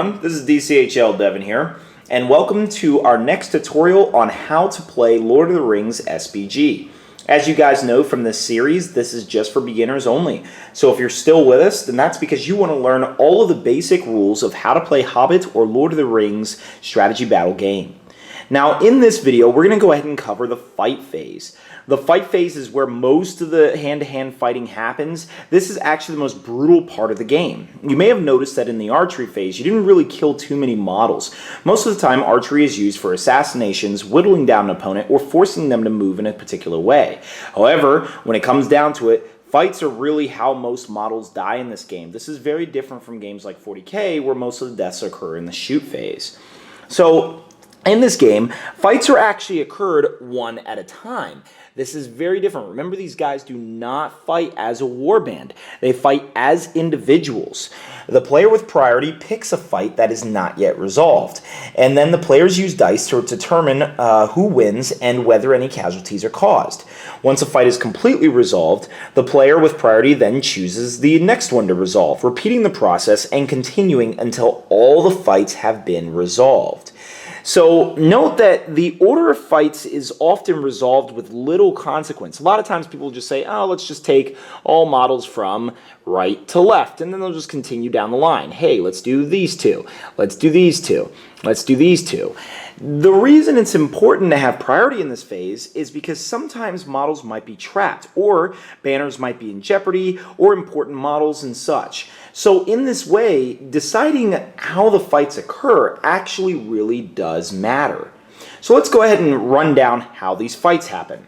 everyone, this is DCHL Devin here, and welcome to our next tutorial on how to play Lord of the Rings SBG. As you guys know from this series, this is just for beginners only. So if you're still with us, then that's because you want to learn all of the basic rules of how to play Hobbit or Lord of the Rings strategy battle game. Now in this video, we're going to go ahead and cover the fight phase. The fight phase is where most of the hand-to-hand fighting happens. This is actually the most brutal part of the game. You may have noticed that in the archery phase, you didn't really kill too many models. Most of the time, archery is used for assassinations, whittling down an opponent, or forcing them to move in a particular way. However, when it comes down to it, fights are really how most models die in this game. This is very different from games like 40K, where most of the deaths occur in the shoot phase. So, in this game, fights are actually occurred one at a time. This is very different. Remember, these guys do not fight as a warband. They fight as individuals. The player with priority picks a fight that is not yet resolved. And then the players use dice to determine who wins and whether any casualties are caused. Once a fight is completely resolved, the player with priority then chooses the next one to resolve, repeating the process and continuing until all the fights have been resolved. So note that the order of fights is often resolved with little consequence. A lot of times people just say, oh, let's just take all models from right to left, and then they'll just continue down the line. Hey, let's do these two. Let's do these two. Let's do these two. The reason it's important to have priority in this phase is because sometimes models might be trapped, or banners might be in jeopardy, or important models and such. So in this way, deciding how the fights occur actually really does matter. So let's go ahead and run down how these fights happen.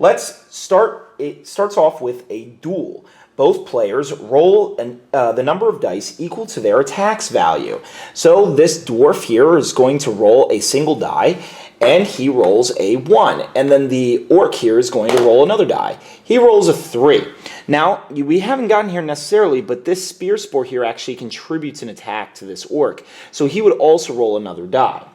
It starts off with a duel. Both players roll the number of dice equal to their attacks value. So this dwarf here is going to roll a single die, and he rolls a 1. And then the orc here is going to roll another die. He rolls a 3. Now, we haven't gotten here necessarily, but this spear spore here actually contributes an attack to this orc. So he would also roll another die.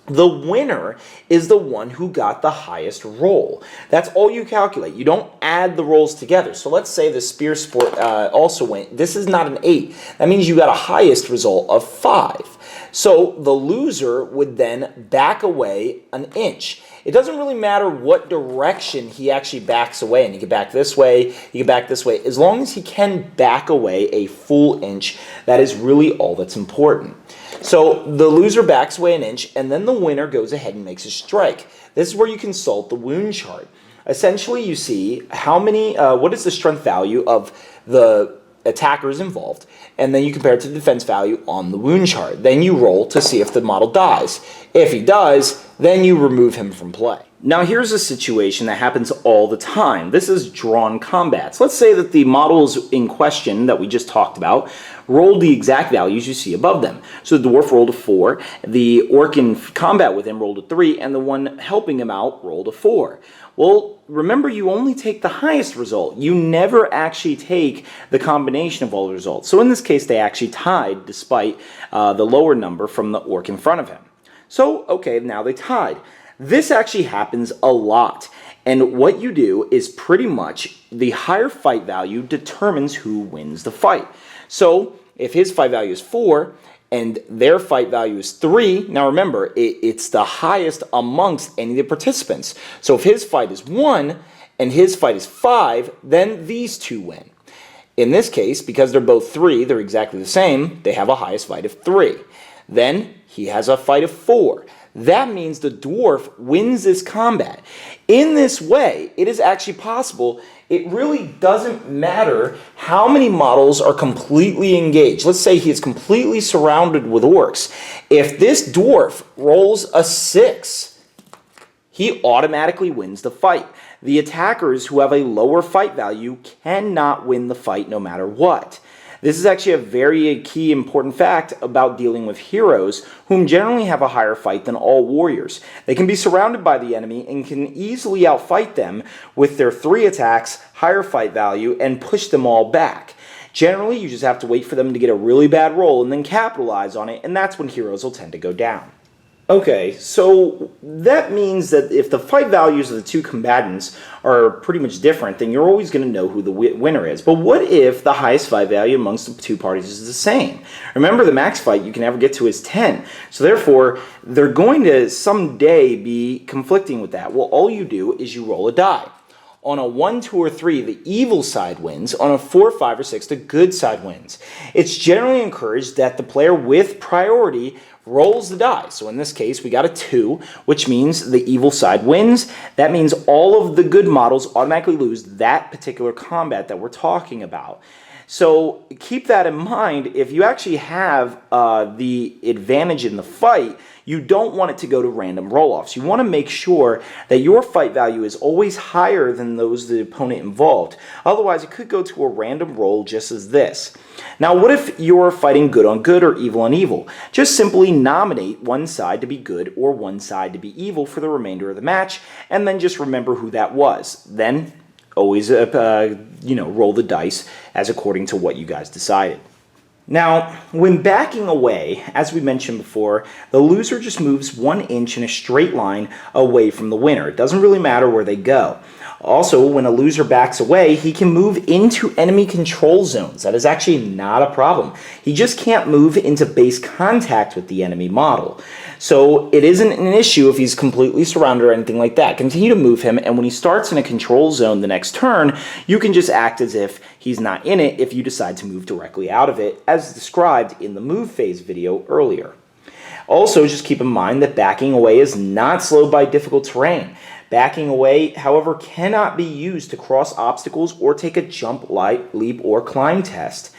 The winner is the one who got the highest roll. That's all you calculate. You don't add the rolls together. So let's say the spear sport also went. This is not an 8. That means you got a highest result of 5. So the loser would then back away an inch. It doesn't really matter what direction he actually backs away, and he can back this way, he can back this way. As long as he can back away a full inch, that is really all that's important. So the loser backs away an inch, and then the winner goes ahead and makes a strike. This is where you consult the wound chart. Essentially, you see how many, what is the strength value of the attackers involved, and then you compare it to the defense value on the wound chart. Then you roll to see if the model dies. If he does, then you remove him from play. Now here's a situation that happens all the time. This is drawn combats. Let's say that the models in question that we just talked about rolled the exact values you see above them. So the dwarf rolled a 4, the orc in combat with him rolled a 3, and the one helping him out rolled a 4. Well, remember, you only take the highest result. You never actually take the combination of all the results. So in this case, they actually tied despite the lower number from the orc in front of him. So, okay, now they tied. This actually happens a lot. And what you do is pretty much the higher fight value determines who wins the fight. So if his fight value is 4, and their fight value is 3. Now remember, it's the highest amongst any of the participants. So if his fight is 1 and his fight is 5, then these two win. In this case, because they're both 3, they're exactly the same, they have a highest fight of 3. Then he has a fight of 4. That means the dwarf wins this combat. In this way, it is actually possible. It really doesn't matter how many models are completely engaged. Let's say he is completely surrounded with orcs. If this dwarf rolls a 6, he automatically wins the fight. The attackers who have a lower fight value cannot win the fight no matter what. This is actually a very key important fact about dealing with heroes, whom generally have a higher fight than all warriors. They can be surrounded by the enemy and can easily outfight them with their 3 attacks, higher fight value, and push them all back. Generally, you just have to wait for them to get a really bad roll and then capitalize on it, and that's when heroes will tend to go down. Okay, so that means that if the fight values of the two combatants are pretty much different, then you're always going to know who the winner is. But what if the highest fight value amongst the two parties is the same? Remember, the max fight you can ever get to is 10. So therefore, they're going to someday be conflicting with that. Well, all you do is you roll a die. On a 1, 2, or 3, the evil side wins. On a 4, 5, or 6, the good side wins. It's generally encouraged that the player with priority rolls the die. So in this case, we got a 2, which means the evil side wins. That means all of the good models automatically lose that particular combat that we're talking about. So keep that in mind. If you actually have the advantage in the fight, you don't want it to go to random roll-offs. You want to make sure that your fight value is always higher than those of the opponent involved. Otherwise, it could go to a random roll just as this. Now, what if you're fighting good on good or evil on evil? Just simply nominate one side to be good or one side to be evil for the remainder of the match, and then just remember who that was. Then always roll the dice as according to what you guys decided. Now, when backing away, as we mentioned before, the loser just moves 1 inch in a straight line away from the winner. It doesn't really matter where they go. Also, when a loser backs away, he can move into enemy control zones. That is actually not a problem. He just can't move into base contact with the enemy model. So it isn't an issue if he's completely surrounded or anything like that. Continue to move him, and when he starts in a control zone the next turn, you can just act as if he's not in it if you decide to move directly out of it, as described in the move phase video earlier. Also, just keep in mind that backing away is not slowed by difficult terrain. Backing away, however, cannot be used to cross obstacles or take a jump, leap, or climb test.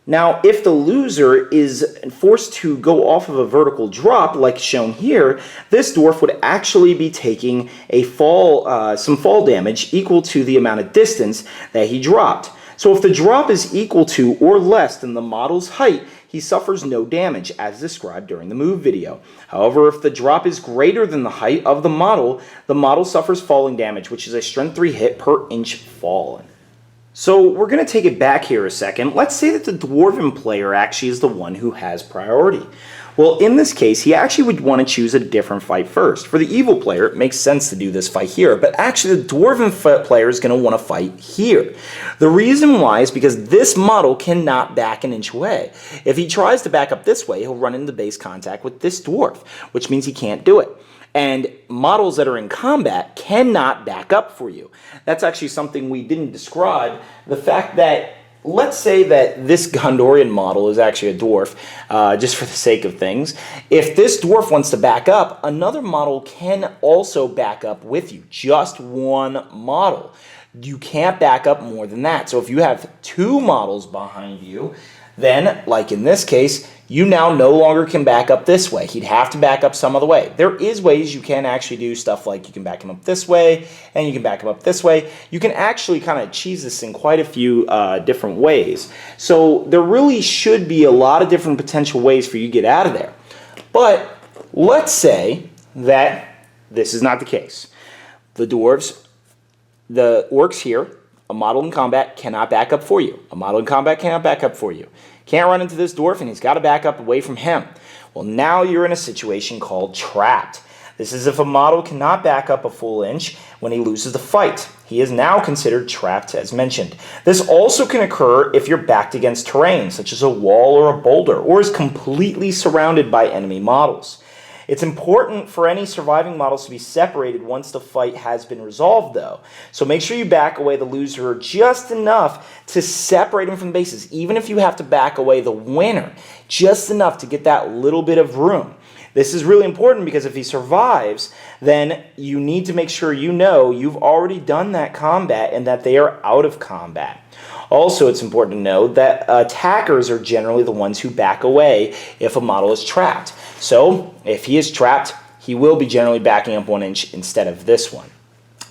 Now, if the loser is forced to go off of a vertical drop, like shown here, this dwarf would actually be taking a some fall damage equal to the amount of distance that he dropped. So if the drop is equal to or less than the model's height, he suffers no damage, as described during the move video. However, if the drop is greater than the height of the model suffers falling damage, which is a strength 3 hit per inch fallen. So we're going to take it back here a second. Let's say that the dwarven player actually is the one who has priority. Well, in this case, he actually would want to choose a different fight first. For the evil player, it makes sense to do this fight here, but actually the dwarven player is going to want to fight here. The reason why is because this model cannot back an inch away. If he tries to back up this way, he'll run into base contact with this dwarf, which means he can't do it. And models that are in combat cannot back up for you. That's actually something we didn't describe. The fact that, let's say that this Gondorian model is actually a dwarf, just for the sake of things. If this dwarf wants to back up, another model can also back up with you. Just one model. You can't back up more than that. So if you have 2 models behind you, then, like in this case, you now no longer can back up this way. He'd have to back up some other way. There is ways you can actually do stuff like you can back him up this way, and you can back him up this way. You can actually kind of cheese this in quite a few different ways. So there really should be a lot of different potential ways for you to get out of there. But let's say that this is not the case. The dwarves, the orcs here, a model in combat cannot back up for you. A model in combat cannot back up for you. Can't run into this dwarf, and he's got to back up away from him. Well, now you're in a situation called trapped. This is if a model cannot back up a full inch when he loses the fight. He is now considered trapped, as mentioned. This also can occur if you're backed against terrain, such as a wall or a boulder, or is completely surrounded by enemy models. It's important for any surviving models to be separated once the fight has been resolved, though. So make sure you back away the loser just enough to separate him from the bases, even if you have to back away the winner, just enough to get that little bit of room. This is really important because if he survives, then you need to make sure you know you've already done that combat and that they are out of combat. Also, it's important to know that attackers are generally the ones who back away if a model is trapped. So, if he is trapped, he will be generally backing up 1 inch instead of this one.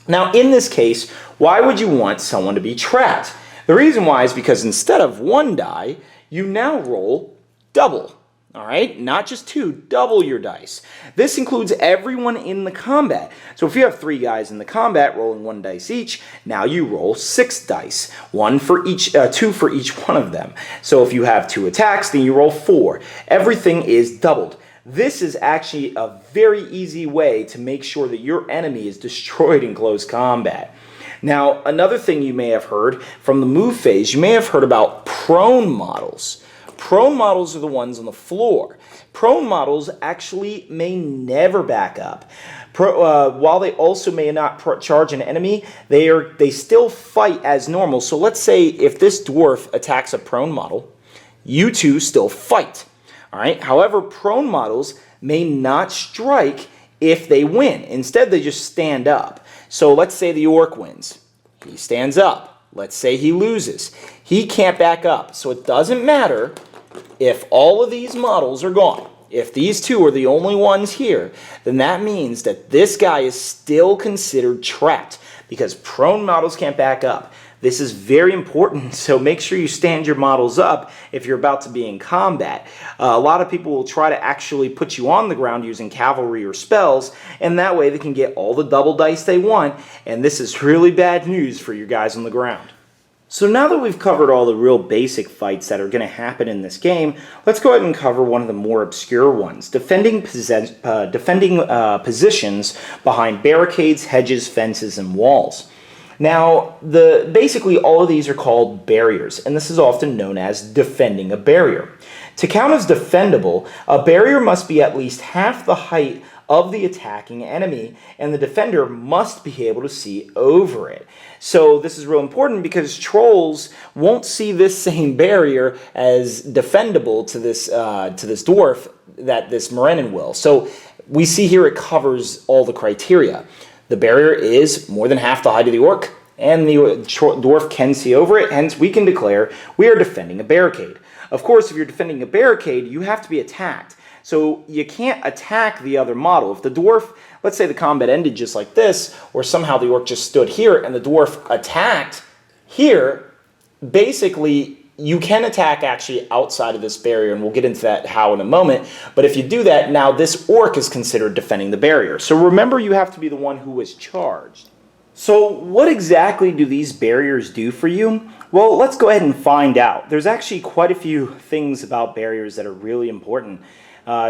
Now, in this case, why would you want someone to be trapped? The reason why is because instead of 1 die, you now roll double. All right, not just 2, double your dice. This includes everyone in the combat. So if you have 3 guys in the combat rolling 1 dice each, now you roll 6 dice, 2 for each one of them. So if you have 2 attacks, then you roll 4. Everything is doubled. This is actually a very easy way to make sure that your enemy is destroyed in close combat. Now, another thing you may have heard from the move phase, you may have heard about prone models. Prone models are the ones on the floor. Prone models actually may never back up. While they also may not charge an enemy, they still fight as normal. So let's say if this dwarf attacks a prone model, you two still fight. All right. However, prone models may not strike if they win. Instead, they just stand up. So let's say the orc wins. He stands up. Let's say he loses. He can't back up. So it doesn't matter if all of these models are gone. If these two are the only ones here, then that means that this guy is still considered trapped because prone models can't back up. This is very important, so make sure you stand your models up if you're about to be in combat. A lot of people will try to actually put you on the ground using cavalry or spells, and that way they can get all the double dice they want, and this is really bad news for your guys on the ground. So now that we've covered all the real basic fights that are going to happen in this game, let's go ahead and cover one of the more obscure ones, defending positions behind barricades, hedges, fences, and walls. Now, basically all of these are called barriers, and this is often known as defending a barrier. To count as defendable, a barrier must be at least half the height of the attacking enemy, and the defender must be able to see over it. So this is real important because trolls won't see this same barrier as defendable to this dwarf that this Morenin will. So we see here it covers all the criteria. The barrier is more than half the height of the orc, and the dwarf can see over it, hence we can declare we are defending a barricade. Of course, if you're defending a barricade, you have to be attacked. So you can't attack the other model. If the dwarf, let's say the combat ended just like this, or somehow the orc just stood here and the dwarf attacked here, basically you can attack actually outside of this barrier, and we'll get into that how in a moment. But if you do that, now this orc is considered defending the barrier. So remember, you have to be the one who was charged. So what exactly do these barriers do for you? Well, let's go ahead and find out. There's actually quite a few things about barriers that are really important.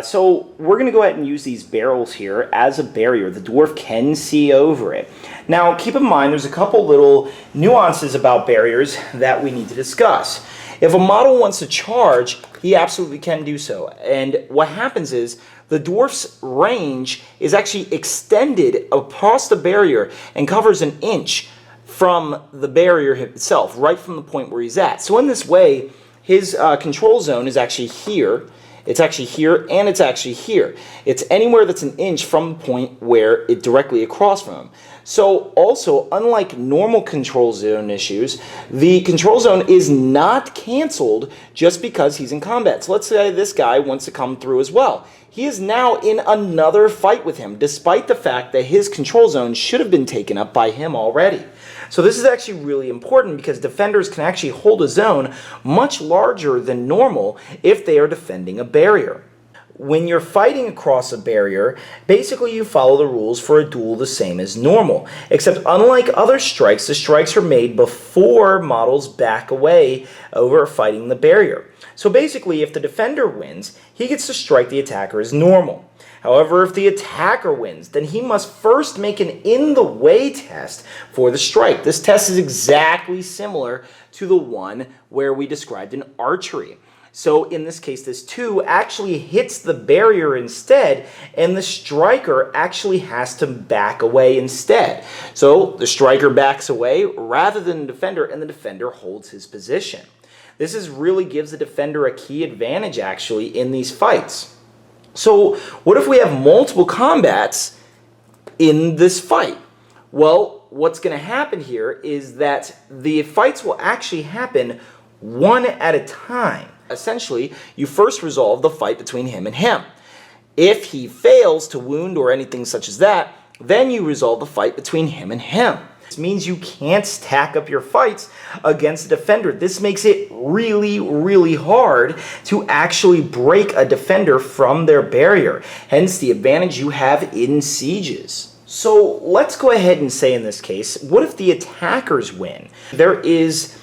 So we're going to go ahead and use these barrels here as a barrier. The dwarf can see over it. Now, keep in mind, there's a couple little nuances about barriers that we need to discuss. If a model wants to charge, he absolutely can do so. And what happens is the dwarf's range is actually extended across the barrier and covers an inch from the barrier itself, right from the point where he's at. So in this way, his control zone is actually here. It's actually here, and it's actually here. It's anywhere that's an inch from the point where it directly across from him. So also, unlike normal control zone issues, the control zone is not canceled just because he's in combat. So let's say this guy wants to come through as well. He is now in another fight with him, despite the fact that his control zone should have been taken up by him already. So this is actually really important because defenders can actually hold a zone much larger than normal if they are defending a barrier. When you're fighting across a barrier, basically you follow the rules for a duel the same as normal, except unlike other strikes, the strikes are made before models back away over fighting the barrier. So basically, if the defender wins, he gets to strike the attacker as normal. However, if the attacker wins, then he must first make an in-the-way test for the strike. This test is exactly similar to the one where we described in archery. So in this case, this 2 actually hits the barrier instead, and the striker actually has to back away instead. So the striker backs away rather than the defender, and the defender holds his position. This really gives the defender a key advantage actually in these fights. So what if we have multiple combats in this fight? Well, what's going to happen here is that the fights will actually happen one at a time. Essentially, you first resolve the fight between him and him. If he fails to wound or anything such as that, then you resolve the fight between him and him. This means you can't stack up your fights against a defender. This makes it really, really hard to actually break a defender from their barrier. Hence the advantage you have in sieges. So let's go ahead and say in this case, what if the attackers win? There is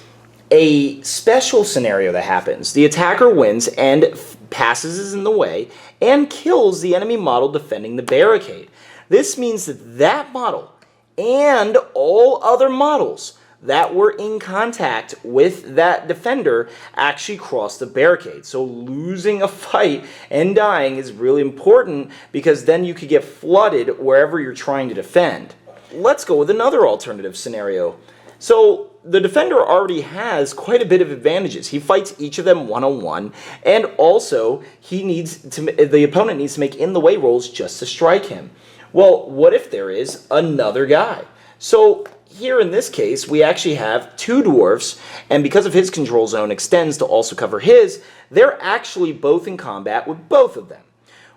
a special scenario that happens. The attacker wins and passes in the way, and kills the enemy model defending the barricade. This means that that model and all other models that were in contact with that defender actually crossed the barricade. So losing a fight and dying is really important because then you could get flooded wherever you're trying to defend. Let's go with another alternative scenario. So the defender already has quite a bit of advantages. He fights each of them one-on-one, and also the opponent needs to make in-the-way rolls just to strike him. Well, what if there is another guy? So here in this case, we actually have two dwarfs, and because of his control zone extends to also cover his, they're actually both in combat with both of them.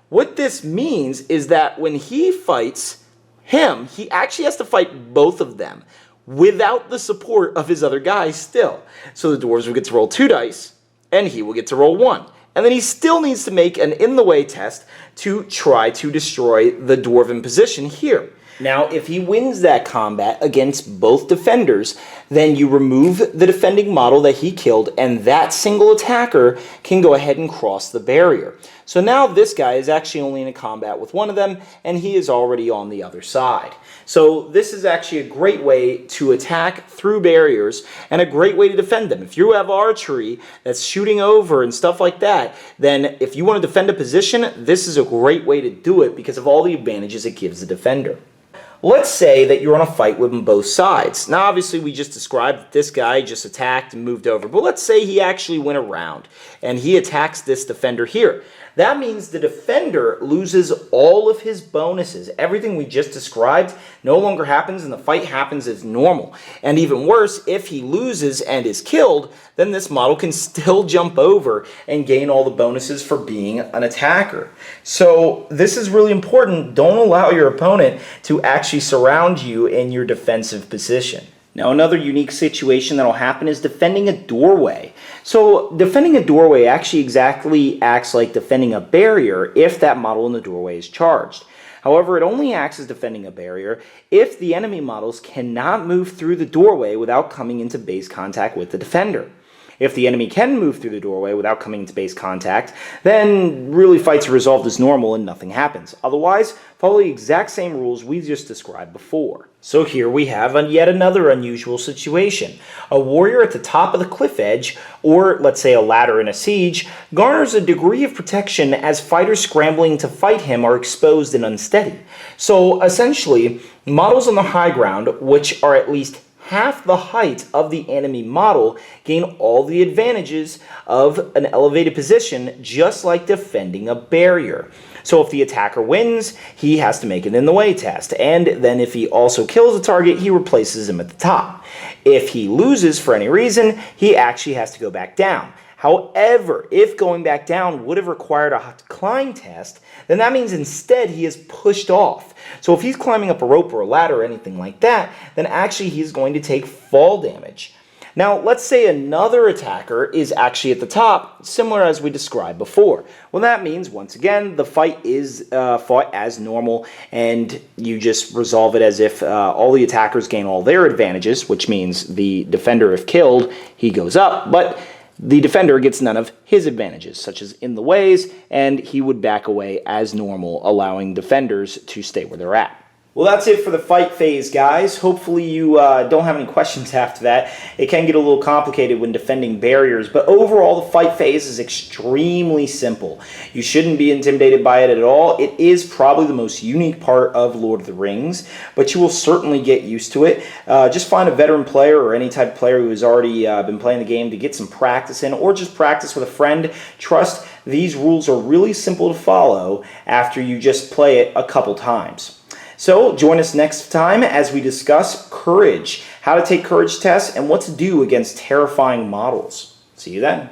What this means is that when he fights him, he actually has to fight both of them without the support of his other guy still. So the dwarves will get to roll 2 dice, and he will get to roll 1. And then he still needs to make an in-the-way test to try to destroy the dwarven position here. Now, if he wins that combat against both defenders, then you remove the defending model that he killed, and that single attacker can go ahead and cross the barrier. So now this guy is actually only in a combat with one of them, and he is already on the other side. So this is actually a great way to attack through barriers and a great way to defend them. If you have archery that's shooting over and stuff like that, then if you want to defend a position, this is a great way to do it because of all the advantages it gives the defender. Let's say that you're on a fight with both sides. Now, obviously, we just described that this guy just attacked and moved over. But let's say he actually went around and he attacks this defender here. That means the defender loses all of his bonuses. Everything we just described no longer happens and the fight happens as normal. And even worse, if he loses and is killed, then this model can still jump over and gain all the bonuses for being an attacker. So this is really important. Don't allow your opponent to actually surround you in your defensive position. Now, another unique situation that will happen is defending a doorway. So defending a doorway actually exactly acts like defending a barrier if that model in the doorway is charged. However, it only acts as defending a barrier if the enemy models cannot move through the doorway without coming into base contact with the defender. If the enemy can move through the doorway without coming into base contact, then really fights are resolved as normal and nothing happens. Otherwise, follow the exact same rules we just described before. So here we have yet another unusual situation. A warrior at the top of the cliff edge, or let's say a ladder in a siege, garners a degree of protection as fighters scrambling to fight him are exposed and unsteady. So essentially, models on the high ground, which are at least half the height of the enemy model, gain all the advantages of an elevated position, just like defending a barrier. So if the attacker wins, he has to make an in-the-way test, and then if he also kills the target, he replaces him at the top. If he loses for any reason, he actually has to go back down. However, if going back down would have required a climb test, then that means instead he is pushed off. So if he's climbing up a rope or a ladder or anything like that, then actually he's going to take fall damage. Now, let's say another attacker is actually at the top, similar as we described before. Well, that means, once again, the fight is fought as normal, and you just resolve it as if all the attackers gain all their advantages, which means the defender, if killed, he goes up, but the defender gets none of his advantages, such as in the ways, and he would back away as normal, allowing defenders to stay where they're at. Well, that's it for the fight phase, guys. Hopefully you don't have any questions after that. It can get a little complicated when defending barriers, but overall the fight phase is extremely simple. You shouldn't be intimidated by it at all. It is probably the most unique part of Lord of the Rings, but you will certainly get used to it. Just find a veteran player or any type of player who has already been playing the game to get some practice in, or just practice with a friend. Trust, these rules are really simple to follow after you just play it a couple times. So join us next time as we discuss courage, how to take courage tests, and what to do against terrifying models. See you then.